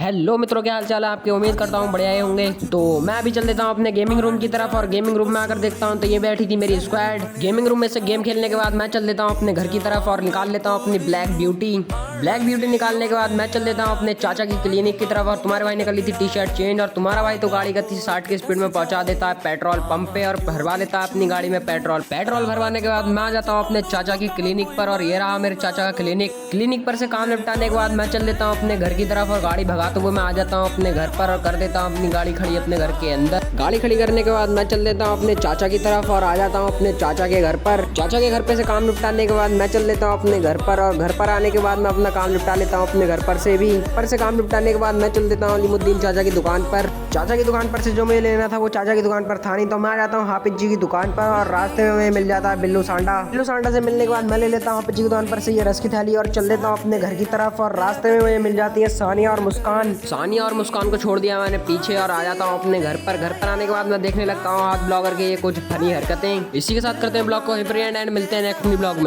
Hello मित्रों, क्या हाल चाल है आपके। उम्मीद करता हूँ बढ़िया ही होंगे। तो मैं अभी चल देता हूँ अपने गेमिंग रूम की तरफ और गेमिंग रूम में आकर देखता हूँ तो ये बैठी थी मेरी स्क्वाड। गेमिंग रूम में से गेम खेलने के बाद मैं चल देता हूँ अपने घर की तरफ और निकाल लेता हूँ अपनी ब्लैक ब्यूटी। ब्लैक ब्यूटी निकालने के बाद मैं चल देता हूँ अपने चाचा की क्लिनिक की तरफ और तुम्हारे भाई ने कर ली थी टी शर्ट चेंज और तुम्हारा भाई तो गाड़ी गति 60 की स्पीड में पहुंचा देता है पेट्रोल पंप पे और भरवा लेता है अपनी गाड़ी में पेट्रोल। पेट्रोल भरवाने के बाद मैं आ जाता हूँ अपने चाचा की क्लिनिक पर और ये रहा मेरे चाचा का क्लिनिक पर से काम निपटाने के बाद मैं चल देता हूँ अपने घर की तरफ और गाड़ी भगाते हुए मैं आ जाता हूँ अपने घर पर और कर देता हूँ अपनी गाड़ी खड़ी अपने घर के अंदर। गाड़ी खड़ी करने के बाद मैं चल देता हूँ अपने चाचा की तरफ और आ जाता हूँ अपने चाचा के घर पर। चाचा के घर पे से काम निपटाने के बाद मैं चल देता हूँ अपने घर पर और घर पर आने के बाद मैं अपना काम निपटा लेता हूँ अपने घर पर से भी। पर से काम निपटाने के बाद मैं चल देता हूँ अलीमुद्दीन चाचा की दुकान पर। चाचा की दुकान पर से जो मुझे लेना था वो चाचा की दुकान पर था नहीं, तो मैं आ जाता हूँ हाफिज जी की दुकान पर और रास्ते में मुझे मिल जाता है बिल्लू सांडा। बिल्लू सांडा से मिलने के बाद मैं ले लेता हूँ हाफिज जी की दुकान पर से ये रस की थैली और चल देता हूँ अपने घर की तरफ और रास्ते में मुझे मिल जाती है सानिया और मुस्कान। सानिया और मुस्कान को छोड़ दिया मैंने पीछे और आ जाता हूँ अपने घर पर। घर पर आने के बाद मैं देखने लगता हूँ हाथ ब्लॉगर के ये कुछ फनी हरकतें। इसी के साथ करते हैं ब्लॉग को एंड मिलते हैं नेक्स्ट ब्लॉग में।